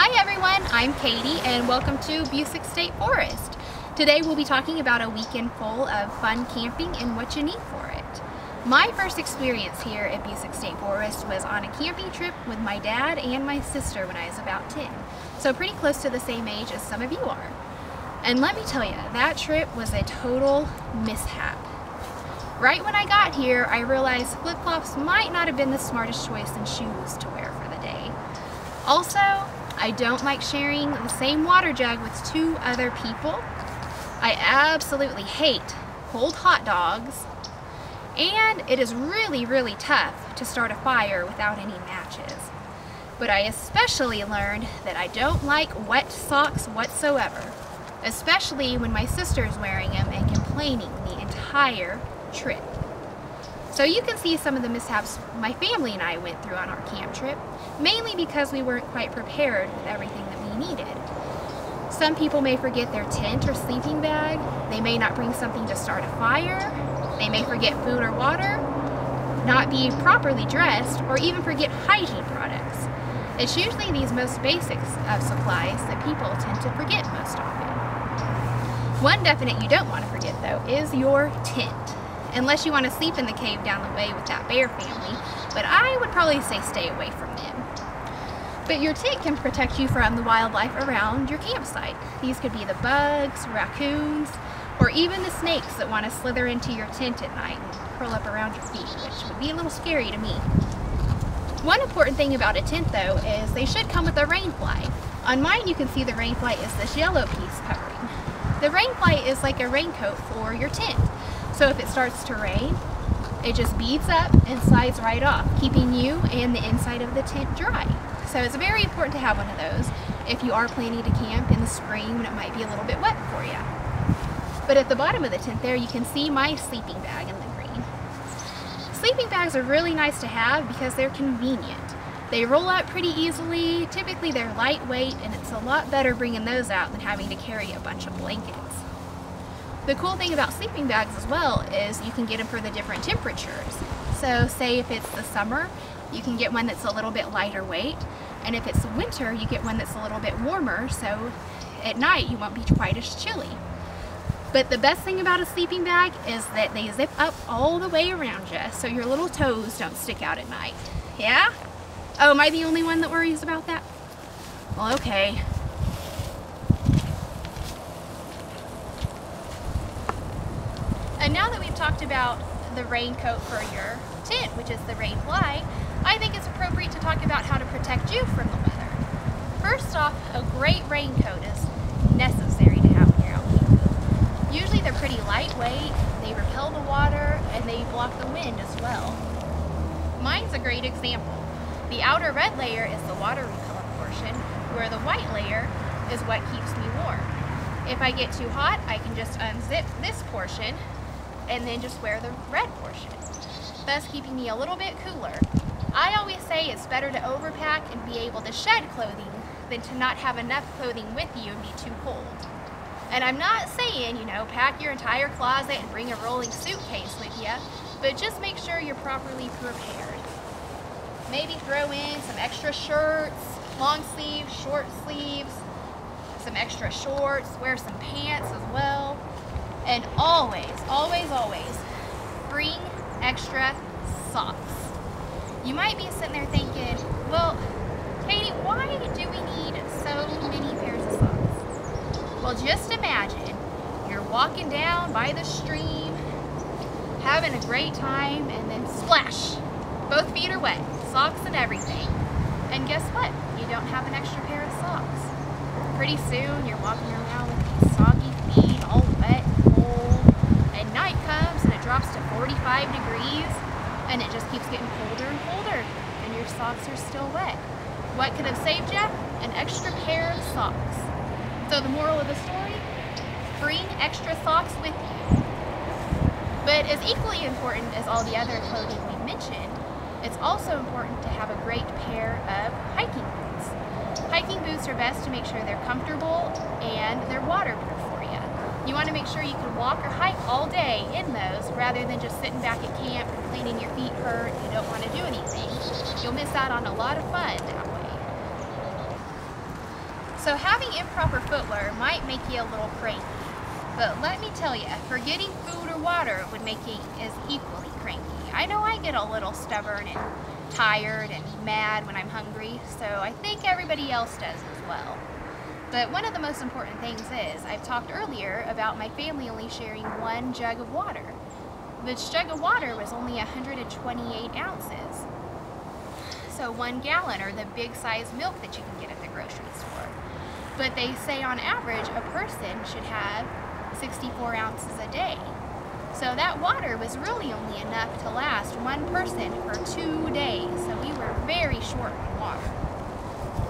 Hi everyone, I'm Katie and welcome to Busiek State Forest. Today we'll be talking about a weekend full of fun camping and what you need for it. My first experience here at Busiek State Forest was on a camping trip with my dad and my sister when I was about 10, so pretty close to the same age as some of you are. And let me tell you, that trip was a total mishap. Right when I got here, I realized flip-flops might not have been the smartest choice in shoes to wear for the day. Also, I don't like sharing the same water jug with two other people. I absolutely hate cold hot dogs. And it is really tough to start a fire without any matches. But I especially learned that I don't like wet socks whatsoever, especially when my sister's wearing them and complaining the entire trip. So you can see some of the mishaps my family and I went through on our camp trip, mainly because we weren't quite prepared with everything that we needed. Some people may forget their tent or sleeping bag, they may not bring something to start a fire, they may forget food or water, not be properly dressed, or even forget hygiene products. It's usually these most basics of supplies that people tend to forget most often. One definite you don't want to forget though is your tent. Unless you want to sleep in the cave down the way with that bear family, but I would probably say stay away from them. But your tent can protect you from the wildlife around your campsite. These could be the bugs, raccoons, or even the snakes that want to slither into your tent at night and curl up around your feet, which would be a little scary to me. One important thing about a tent though is they should come with a rain fly. On mine you can see the rain fly is this yellow piece covering. The rain fly is like a raincoat for your tent. So if it starts to rain, it just beads up and slides right off, keeping you and the inside of the tent dry. So it's very important to have one of those if you are planning to camp in the spring when it might be a little bit wet for you. But at the bottom of the tent there, you can see my sleeping bag in the green. Sleeping bags are really nice to have because they're convenient. They roll out pretty easily, typically they're lightweight, and it's a lot better bringing those out than having to carry a bunch of blankets. The cool thing about sleeping bags as well is you can get them for the different temperatures. So say if it's the summer, you can get one that's a little bit lighter weight, and if it's winter, you get one that's a little bit warmer, so at night you won't be quite as chilly. But the best thing about a sleeping bag is that they zip up all the way around you, so your little toes don't stick out at night. Yeah? Oh, am I the only one that worries about that? Well, okay. And now that we've talked about the raincoat for your tent, which is the rain fly, I think it's appropriate to talk about how to protect you from the weather. First off, a great raincoat is necessary to have when you're out camping. Usually they're pretty lightweight, they repel the water, and they block the wind as well. Mine's a great example. The outer red layer is the water repellent portion, where the white layer is what keeps me warm. If I get too hot, I can just unzip this portion and then just wear the red portion, thus keeping me a little bit cooler. I always say it's better to overpack and be able to shed clothing than to not have enough clothing with you and be too cold. And I'm not saying, pack your entire closet and bring a rolling suitcase with you, but just make sure you're properly prepared. Maybe throw in some extra shirts, long sleeves, short sleeves, some extra shorts, wear some pants as well. And always bring extra socks. You might be sitting there thinking, well, Katie, why do we need so many pairs of socks? Well, just imagine you're walking down by the stream, having a great time, and then splash, both feet are wet, socks and everything. And guess what? You don't have an extra pair of socks. Pretty soon you're walking around with these soggy feet, all wet and cold, and night comes and it drops to 45 degrees, and it just keeps getting colder and colder, and your socks are still wet. What could have saved you? An extra pair of socks. So the moral of the story, bring extra socks with you. But as equally important as all the other clothing we mentioned, it's also important to have a great pair of hiking boots. Hiking boots are best to make sure they're comfortable and they're waterproof for you. You want to make sure you can walk or hike all day in those rather than just sitting back at camp complaining your feet hurt and you don't want to do anything. You'll miss out on a lot of fun that way. So having improper footwear might make you a little cranky. But let me tell you, forgetting food or water would make you as equally cranky. I know I get a little stubborn and tired and mad when I'm hungry, so I think everybody else does as well. But one of the most important things is, I've talked earlier about my family only sharing one jug of water. This jug of water was only 128 ounces. So 1 gallon, or the big size milk that you can get at the grocery store. But they say on average a person should have 64 ounces a day. So that water was really only enough to last one person for 2 days. So we were very short on water.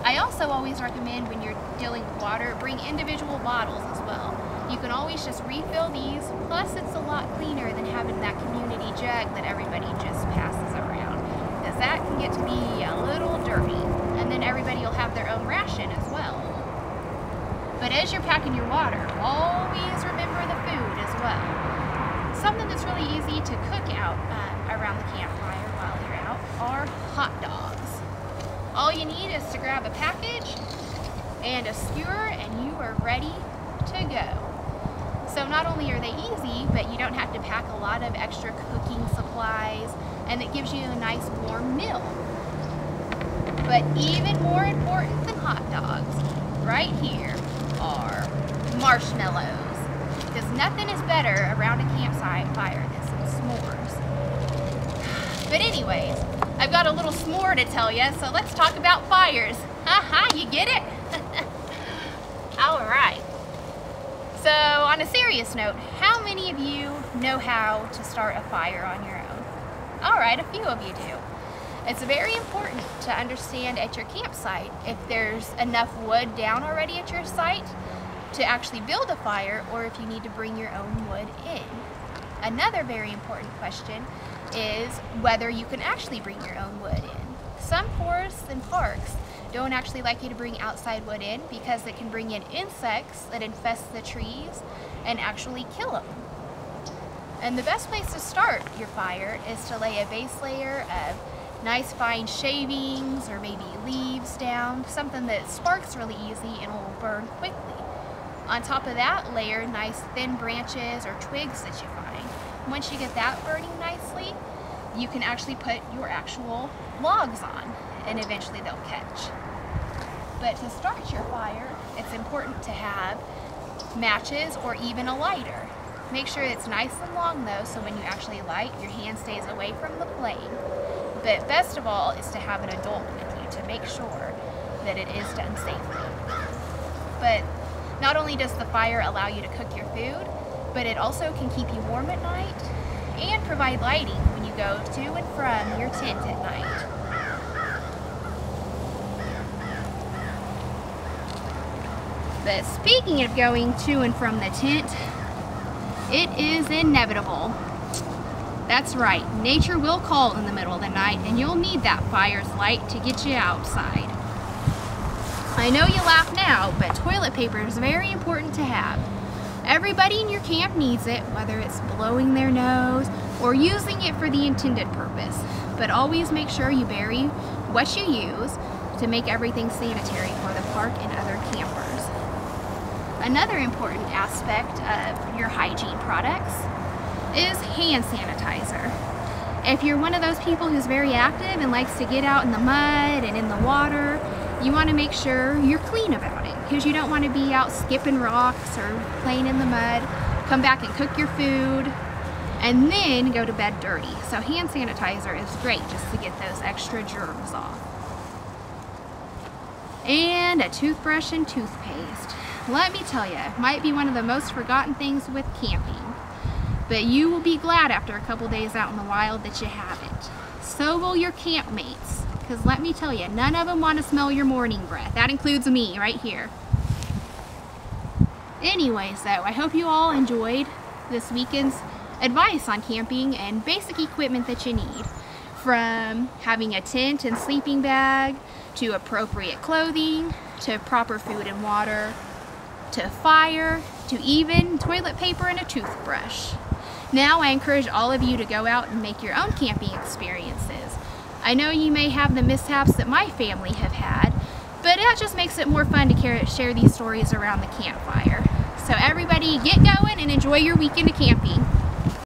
I also always recommend when you're dealing with water, bring individual bottles as well. You can always just refill these, plus it's a lot cleaner than having that community jug that everybody just passes around, because that can get to be a little dirty, and then everybody will have their own ration as well. But as you're packing your water, always remember the food as well. Something that's really easy to cook out around the campfire while you're out are hot dogs. All you need is to grab a package and a skewer and you are ready to go. So not only are they easy, but you don't have to pack a lot of extra cooking supplies, and it gives you a nice warm meal. But even more important than hot dogs, right here are marshmallows. Because nothing is better around a campsite fire than some s'mores. But anyways, I've got a little s'more to tell you, so let's talk about fires. Haha, you get it? Alright. So, on a serious note, how many of you know how to start a fire on your own? Alright, a few of you do. It's very important to understand at your campsite if there's enough wood down already at your site to actually build a fire, or if you need to bring your own wood in. Another very important question is whether you can actually bring your own wood in. Some forests and parks don't actually like you to bring outside wood in because it can bring in insects that infest the trees and actually kill them. And the best place to start your fire is to lay a base layer of nice fine shavings or maybe leaves down, something that sparks really easy and will burn quickly. On top of that, layer nice thin branches or twigs that you find. Once you get that burning nicely, you can actually put your actual logs on, and eventually they'll catch. But to start your fire, it's important to have matches or even a lighter. Make sure it's nice and long though, so when you actually light, your hand stays away from the flame. But best of all is to have an adult with you to make sure that it is done safely. But not only does the fire allow you to cook your food, but it also can keep you warm at night and provide lighting when you go to and from your tent at night. But speaking of going to and from the tent, it is inevitable. That's right, nature will call in the middle of the night, and you'll need that fire's light to get you outside. I know you laugh now, but toilet paper is very important to have. Everybody in your camp needs it, whether it's blowing their nose or using it for the intended purpose. But always make sure you bury what you use to make everything sanitary for the park and other campers. Another important aspect of your hygiene products is hand sanitizer. If you're one of those people who's very active and likes to get out in the mud and in the water, you want to make sure you're clean about it, because you don't want to be out skipping rocks or playing in the mud, come back and cook your food, and then go to bed dirty. So hand sanitizer is great just to get those extra germs off. And a toothbrush and toothpaste. Let me tell you, it might be one of the most forgotten things with camping, but you will be glad after a couple days out in the wild that you have it. So will your campmates, because let me tell you, none of them want to smell your morning breath. That includes me right here. Anyways though, I hope you all enjoyed this weekend's advice on camping and basic equipment that you need. From having a tent and sleeping bag, to appropriate clothing, to proper food and water, to fire, to even toilet paper and a toothbrush. Now I encourage all of you to go out and make your own camping experiences. I know you may have the mishaps that my family have had, but that just makes it more fun to share these stories around the campfire. So everybody get going and enjoy your weekend of camping.